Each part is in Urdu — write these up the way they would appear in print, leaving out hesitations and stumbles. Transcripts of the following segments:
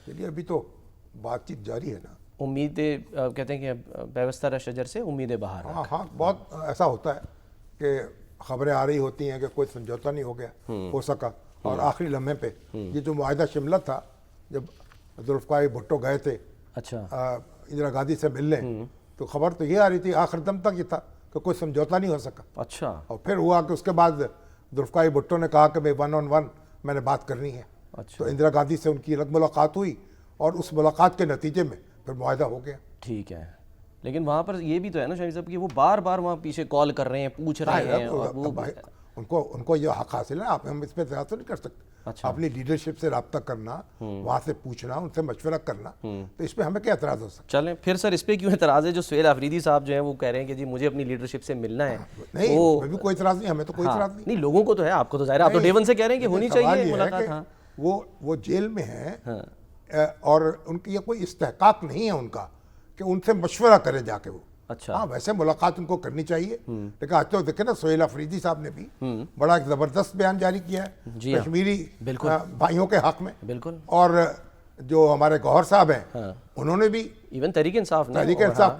چلیے ابھی تو بات چیت جاری ہے نا. امیدیں کہتے ہیں کہ پیوستہ شجر سے امیدیں باہر. ہاں ہاں بہت ایسا ہوتا ہے کہ خبریں آ رہی ہوتی ہیں کہ کوئی سمجھوتا نہیں ہو سکا اور آخری لمحے پہ یہ جو معاہدہ شملہ تھا جب ذوالفقار بھٹو گئے تھے اچھا اندرا گاندھی سے ملنے تو خبر تو یہ آ رہی تھی آخر دم تک یہ تھا کہ کوئی سمجھوتا نہیں ہو سکا. اچھا اور پھر ہوا کہ اس کے بعد ذوالفقار بھٹو نے کہا کہ میں 1 on 1 میں نے بات کرنی ہے. تو اندرا گاندھی سے ان کی ملاقات ہوئی اور اس ملاقات کے نتیجے میں پھر معاہدہ ہو گیا. ٹھیک ہے. لیکن وہاں پر یہ بھی تو ہے نا شاہد صاحب کہ وہ بار بار وہاں پیچھے کال کر رہے ہیں پوچھ رہے ہیں اور وہ ان کو یہ حق حاصل ہے. ہم اس پہ اعتراض تو نہیں کر سکتے. اپنی لیڈرشپ سے رابطہ کرنا وہاں سے پوچھنا ان سے مشورہ کرنا تو اس پہ ہمیں کیا اعتراض ہو سکتا ہے. چلیں پھر سر اس پہ کیوں اعتراض ہے جو سہیل آفریدی صاحب جو ہیں وہ کہہ رہے ہیں کہ جی مجھے اپنی لیڈرشپ سے ملنا ہے. نہیں ہمیں بھی کوئی اعتراض نہیں ہمیں تو کوئی اعتراض نہیں. نہیں لوگوں کو تو ہے آپ کو تو ظاہر آپ تو ڈے ون سے کہہ رہے ہیں کہ ہونی چاہیے ملاقات. ہاں وہ جیل میں ہیں اور ان کی یہ کوئی استحقاق نہیں ہے ان کا کہ ان سے مشورہ کرے جا کے. وہ اچھا ہاں ویسے ملاقات ان کو کرنی چاہیے لیکن آج تو دیکھیں نا سہیل آفریدی صاحب نے بھی بڑا ایک زبردست بیان جاری کیا ہے کشمیری بھائیوں کے حق میں. بالکل. اور جو ہمارے گوہر صاحب ہیں انہوں نے بھی ایون تحریک انصاف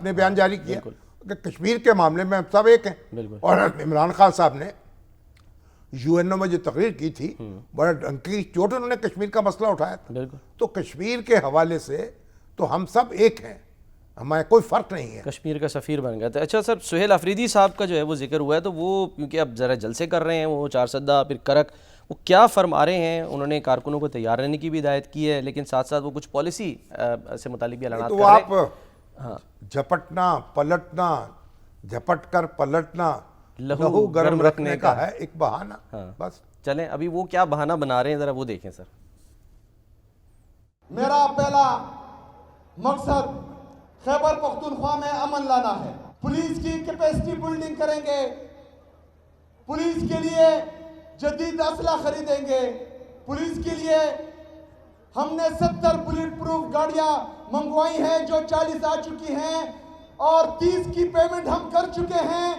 نے بیان جاری کیا کہ کشمیر کے معاملے میں ہم سب ایک ہیں. اور عمران خان صاحب نے یو این او میں جو تقریر کی تھی بڑا ڈنکی چوٹ انہوں نے کشمیر کا مسئلہ اٹھایا تھا. تو کشمیر کے حوالے سے تو ہم سب ایک ہیں ہمیں کوئی فرق نہیں ہے. کشمیر کا سفیر بن گیا تھا. اچھا سر سہیل آفریدی صاحب کا جو ہے وہ ذکر ہوا ہے تو وہ کیونکہ اب ذرا جلسے کر رہے ہیں وہ 4 سدہ پھر کرک وہ کیا فرما رہے ہیں. انہوں نے کارکنوں کو تیار رہنے کی بھی ہدایت کی ہے لیکن ساتھ ساتھ وہ کچھ پالیسی سے متعلق بھی اعلانات کر رہے ہیں. تو آپ جھپٹنا پلٹنا جھپٹ کر پلٹنا لہو گرم رکھنے کا ہے ایک بہانہ. بس چلیں ابھی وہ کیا بہانہ بنا رہے ہیں ذرا وہ دیکھیں سر. میرا پہلا مقصد خیبر پختونخوا میں امن لانا ہے. پولیس کی کیپیسٹی بلڈنگ کریں گے, پولیس کے لیے جدید اسلحہ خریدیں گے, پولیس کے لیے ہم نے 70 بلٹ پروف گاڑیاں منگوائی ہیں جو 40 آ چکی ہیں اور 30 کی پیمنٹ ہم کر چکے ہیں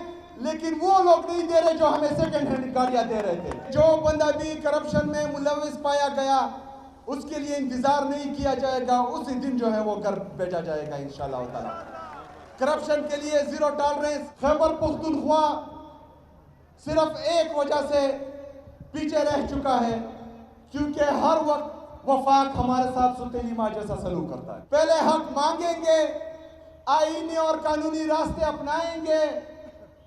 لیکن وہ لوگ نہیں دے رہے جو ہمیں سیکنڈ ہینڈ گاڑیاں دے رہے تھے. جو بندہ بھی کرپشن میں ملوث پایا گیا اس کے لیے انتظار نہیں کیا جائے گا, اسی دن جو ہے وہ گھر بھیجا جائے گا انشاءاللہ تعالی. کرپشن کے لیے زیرو ٹالرنس. خیبر پختونخوا صرف ایک وجہ سے پیچھے رہ چکا ہے کیونکہ ہر وقت وفاق ہمارے ساتھ ستیلی ماں جیسا سلوک کرتا ہے. پہلے حق مانگیں گے, آئینی اور قانونی راستے اپنائیں گے.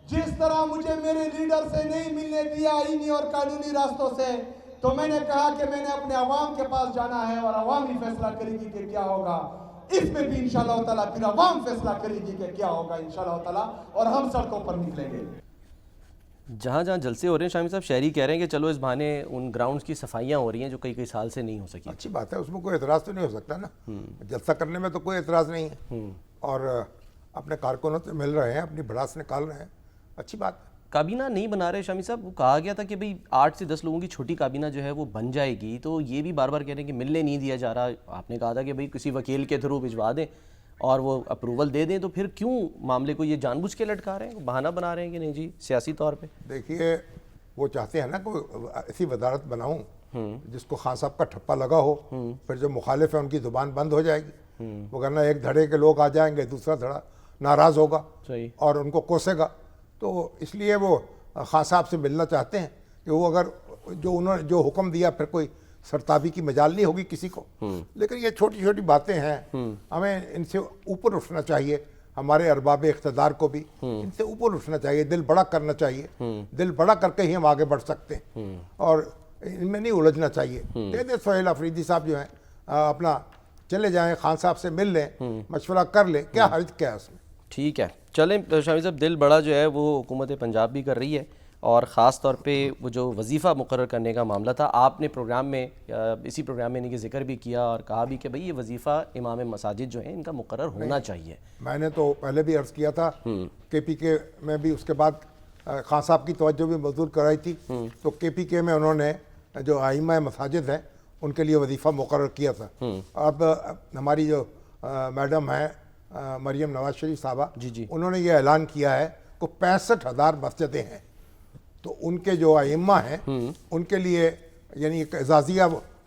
جس طرح مجھے میرے لیڈر سے نہیں ملنے دیا آئینی اور قانونی راستوں سے تو میں نے کہا کہ میں نے اپنے عوام کے پاس جانا ہے اور عوام ہی فیصلہ کرے گی کہ کیا ہوگا. اس میں بھی انشاءاللہ تعالیٰ پھر عوام فیصلہ کرے گی کہ کیا ہوگا انشاءاللہ تعالیٰ اور ہم سڑکوں پر نکلیں گے. جہاں جہاں جلسے ہو رہے ہیں شامی صاحب شہری کہہ رہے ہیں کہ چلو اس بہانے ان گراؤنڈز کی صفائیاں ہو رہی ہیں جو کئی سال سے نہیں ہو سکی. اچھی بات ہے اس میں کوئی اعتراض تو نہیں ہو سکتا نا. جلسہ کرنے میں تو کوئی اعتراض نہیں ہے اور اپنے کارکنوں سے مل رہے ہیں اپنی بڑاس نکال رہے ہیں, اچھی بات ہے. کابینہ نہیں بنا رہے شامی صاحب. وہ کہا گیا تھا کہ بھئی 8 سے 10 لوگوں کی چھوٹی کابینہ جو ہے وہ بن جائے گی تو یہ بھی بار بار کہہ رہے ہیں کہ ملنے نہیں دیا جا رہا. آپ نے کہا تھا کہ بھئی کسی وکیل کے تھرو بھجوا دیں اور وہ اپروول دے دیں تو پھر کیوں معاملے کو یہ جان بوجھ کے لٹکا رہے ہیں, بہانہ بنا رہے ہیں کہ نہیں جی سیاسی طور پہ. دیکھیے وہ چاہتے ہیں نا کوئی ایسی وزارت بناؤں جس کو خان صاحب کا ٹھپا لگا ہو, پھر جو مخالف ہے ان کی زبان بند ہو جائے گی. وگرنہ ایک دھڑے کے لوگ آ جائیں گے دوسرا دھڑا ناراض ہوگا اور ان کو کوسے گا. تو اس لیے وہ خان صاحب سے ملنا چاہتے ہیں کہ وہ اگر انہوں نے جو حکم دیا پھر کوئی سرتابی کی مجال نہیں ہوگی کسی کو. لیکن یہ چھوٹی چھوٹی باتیں ہیں, ہمیں ان سے اوپر اٹھنا چاہیے. ہمارے ارباب اقتدار کو بھی ان سے اوپر اٹھنا چاہیے, دل بڑا کرنا چاہیے. دل بڑا کر کے ہی ہم آگے بڑھ سکتے ہیں اور ان میں نہیں الجھنا چاہیے. دے دیں سہیل آفریدی صاحب جو ہیں اپنا چلے جائیں, خان صاحب سے مل لیں, مشورہ کر لیں, کیا حرج کیا ہے اس میں. ٹھیک ہے چلیں شامی صاحب. دل بڑا جو ہے وہ حکومت پنجاب بھی کر رہی ہے اور خاص طور پہ وہ جو وظیفہ مقرر کرنے کا معاملہ تھا آپ نے پروگرام میں اسی پروگرام میں ان کے ذکر بھی کیا اور کہا بھی کہ بھئی یہ وظیفہ امام مساجد جو ہیں ان کا مقرر ہونا چاہیے. میں نے تو پہلے بھی عرض کیا تھا کے پی کے میں بھی اس کے بعد خان صاحب کی توجہ بھی مبذول کرائی تھی تو کے پی کے میں انہوں نے جو ائمہ مساجد ہیں ان کے لیے وظیفہ مقرر کیا تھا. اب ہماری جو میڈم ہیں مریم نواز شریف صاحبہ انہوں نے یہ اعلان کیا ہے کہ 65,000 مسجدیں ہیں تو ان کے جو ائمہ ہیں ان کے لیے یعنی ایک اعزازیہ